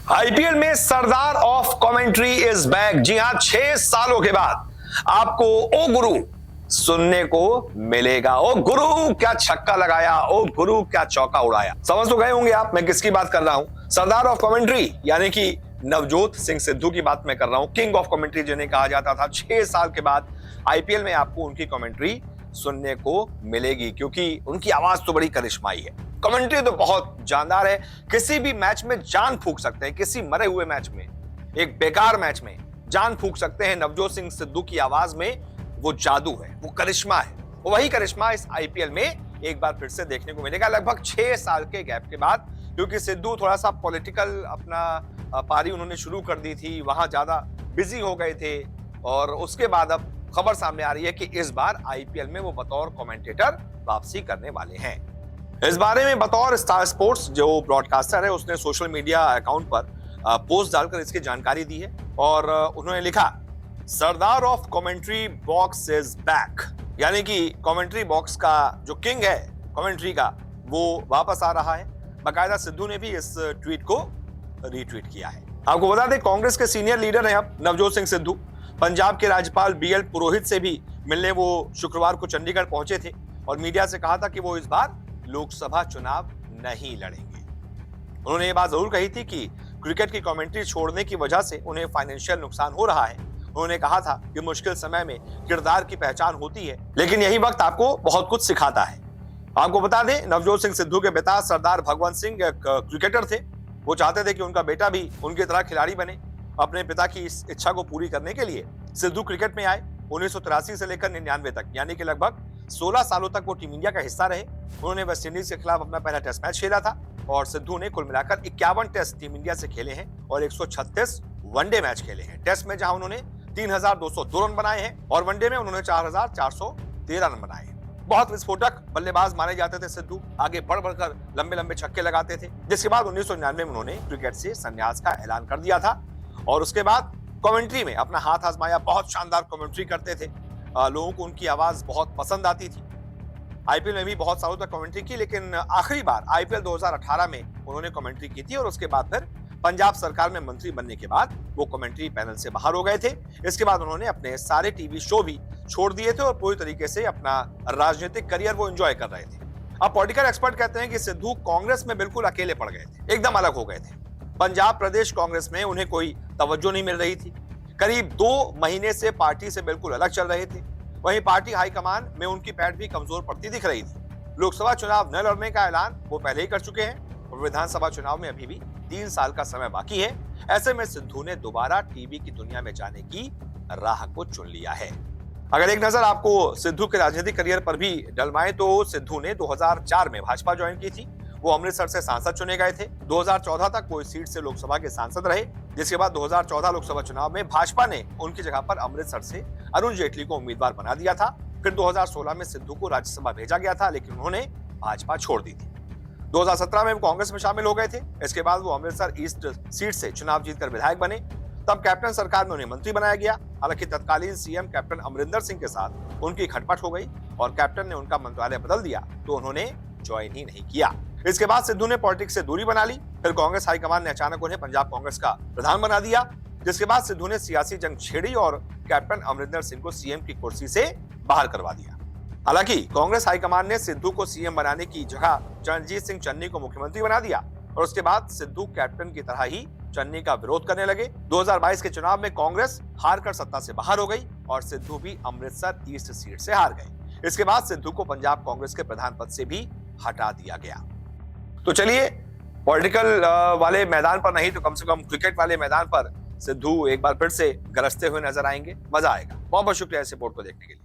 IPL में सरदार of commentary is back. जी हां, 6 सालों के बाद आपको ओ गुरु सुनने को मिलेगा। ओ गुरु क्या छक्का लगाया, ओ गुरु क्या चौका उड़ाया। समझ तो गए होंगे आप मैं किसकी बात कर रहा हूं। सरदार ऑफ कमेंट्री यानी कि नवजोत सिंह सिद्धू की बात मैं कर रहा हूं। किंग ऑफ कमेंट्री जिन्हें कहा जाता था। 6 साल के बाद आईपीएल में आपको उनकी कमेंट्री सुनने को मिलेगी, क्योंकि उनकी आवाज तो बड़ी करिश्माई है। कमेंट्री तो बहुत जानदार है। किसी भी मैच में जान फूंक सकते हैं। किसी मरे हुए मैच में, एक बेकार मैच में जान फूंक सकते हैं। नवजोत सिंह सिद्धू की आवाज में वो जादू है, वो करिश्मा है। वही करिश्मा इस आईपीएल में एक बार फिर से देखने को मिलेगा, लगभग 6 साल के गैप के बाद। क्योंकि सिद्धू थोड़ा सा पॉलिटिकल अपना पारी उन्होंने शुरू कर दी थी, वहां ज्यादा बिजी हो गए थे, और उसके बाद अब खबर सामने आ रही है कि इस बार आईपीएल में वो बतौर कमेंटेटर वापसी करने वाले हैं। इस बारे में बतौर स्टार स्पोर्ट्स जो ब्रॉडकास्टर है, उसने सोशल मीडिया अकाउंट पर पोस्ट डालकर इसकी जानकारी दी है, और उन्होंने लिखा, Sardar of commentary box is back. यानी कि कमेंट्री बॉक्स का जो किंग है कमेंट्री का, वो वापस आ रहा है। बाकायदा सिद्धू ने भी इस ट्वीट को रीट्वीट किया है। आपको बता दें, कांग्रेस के सीनियर लीडर हैं अब नवजोत सिंह सिद्धू। पंजाब के राज्यपाल बीएल पुरोहित से भी मिलने वो शुक्रवार को चंडीगढ़ पहुंचे थे, और मीडिया से कहा था कि वो इस बार लोकसभा चुनाव नहीं लड़ेंगे। उन्होंने ये बात जरूर कही थी कि क्रिकेट की कमेंट्री छोड़ने की वजह से उन्हें फाइनेंशियल नुकसान हो रहा है। उन्होंने कहा था कि मुश्किल समय में किरदार की पहचान होती है, लेकिन यही वक्त आपको बहुत कुछ सिखाता है। आपको बता दें, नवजोत सिंह सिद्धू के पिता सरदार भगवंत सिंह एक क्रिकेटर थे। वो चाहते थे कि उनका बेटा भी उनकी तरह खिलाड़ी बने। अपने पिता की इस इच्छा को पूरी करने के लिए सिद्धू क्रिकेट में आए। 1983 से लेकर 99 तक, यानी कि लगभग 16 सालों तक वो टीम इंडिया का हिस्सा रहे। उन्होंने वेस्टइंडीज के खिलाफ अपना पहला टेस्ट मैच खेला था, और सिद्धू ने कुल मिलाकर 51 टेस्ट टीम इंडिया से खेले हैं और 136 वनडे मैच खेले हैं। टेस्ट में जहां उन्होंने 3202 रन बनाए हैं, और वनडे में उन्होंने 4413 रन बनाए हैं। बहुत विस्फोटक बल्लेबाज माने जाते थे सिद्धू। आगे बढ़ बढ़कर लंबे लंबे छक्के लगाते थे। जिसके बाद 1999 में उन्होंने क्रिकेट से संन्यास का ऐलान कर दिया था, और उसके बाद कमेंट्री में अपना हाथ आजमाया। बहुत शानदार कमेंट्री करते थे। लोगों को उनकी आवाज बहुत पसंद आती थी। आईपीएल में भी बहुत सालों तक कमेंट्री की, लेकिन आखिरी बार आईपीएल 2018 में उन्होंने कमेंट्री की थी, और उसके बाद फिर पंजाब सरकार में मंत्री बनने के बाद वो कमेंट्री पैनल से बाहर हो गए थे। इसके बाद उन्होंने अपने सारे टीवी शो भी छोड़ दिए थे, और पूरी तरीके से अपना राजनीतिक करियर वो एंजॉय कर रहे थे। अब पॉलिटिकल एक्सपर्ट कहते हैं कि सिद्धू कांग्रेस में बिल्कुल अकेले पड़ गए थे, एकदम अलग हो गए थे। पंजाब प्रदेश कांग्रेस में उन्हें कोई तवज्जो नहीं मिल रही थी। करीब 2 महीने से पार्टी से बिल्कुल अलग चल रहे थे। वहीं पार्टी हाईकमान में उनकी पैठ भी कमजोर पड़ती दिख रही थी। लोकसभा चुनाव न लड़ने का ऐलान वो पहले ही कर चुके हैं, और विधानसभा चुनाव में अभी भी 3 साल का समय बाकी है। ऐसे में सिद्धू ने दोबारा टीवी की दुनिया में जाने की राह को चुन लिया है। अगर एक नजर आपको सिद्धू के राजनीतिक करियर पर भी डलवाएं, तो सिद्धू ने 2004 में भाजपा ज्वाइन की थी। वो अमृतसर से सांसद चुने गए थे। 2014 तक वो इस सीट से लोकसभा के सांसद रहे, जिसके बाद 2014 लोकसभा चुनाव में भाजपा ने उनकी जगह पर अमृतसर से अरुण जेटली को उम्मीदवार बना दिया था। फिर 2016 में सिद्धू को राज्यसभा भेजा गया था, लेकिन उन्होंने भाजपा छोड़ दी थी। 2017 में वो कांग्रेस में शामिल हो गए थे। इसके बाद वो अमृतसर ईस्ट सीट से चुनाव जीतकर विधायक बने। तब कैप्टन सरकार में उन्हें मंत्री बनाया गया। हालांकि तत्कालीन सीएम कैप्टन अमरिंदर सिंह के साथ उनकी खटपट हो गई, और कैप्टन ने उनका मंत्रालय बदल दिया, तो उन्होंने ज्वाइन ही नहीं किया। इसके बाद सिद्धू ने पॉलिटिक्स से दूरी बना ली। फिर कांग्रेस हाईकमान ने अचानक उन्हें पंजाब कांग्रेस का प्रधान बना दिया, जिसके बाद सिद्धू ने सियासी जंग छेड़ी और कैप्टन अमरिंदर सिंह को सीएम की कुर्सी से बाहर करवा दिया। हालांकि कांग्रेस हाईकमान ने सिद्धू को सीएम बनाने की जगह चरणजीत सिंह चन्नी को मुख्यमंत्री बना दिया, और उसके बाद सिद्धू कैप्टन की तरह ही चन्नी का विरोध करने लगे। 2022 के चुनाव में कांग्रेस हार कर सत्ता से बाहर हो गई, और सिद्धू भी अमृतसर ईस्ट सीट से हार गए। इसके बाद सिद्धू को पंजाब कांग्रेस के प्रधान पद से भी हटा दिया गया। तो चलिए, पॉलिटिकल वाले मैदान पर नहीं तो कम से कम क्रिकेट वाले मैदान पर सिद्धू एक बार फिर से गरजते हुए नजर आएंगे। मजा आएगा। बहुत बहुत शुक्रिया इस रिपोर्ट को देखने के लिए।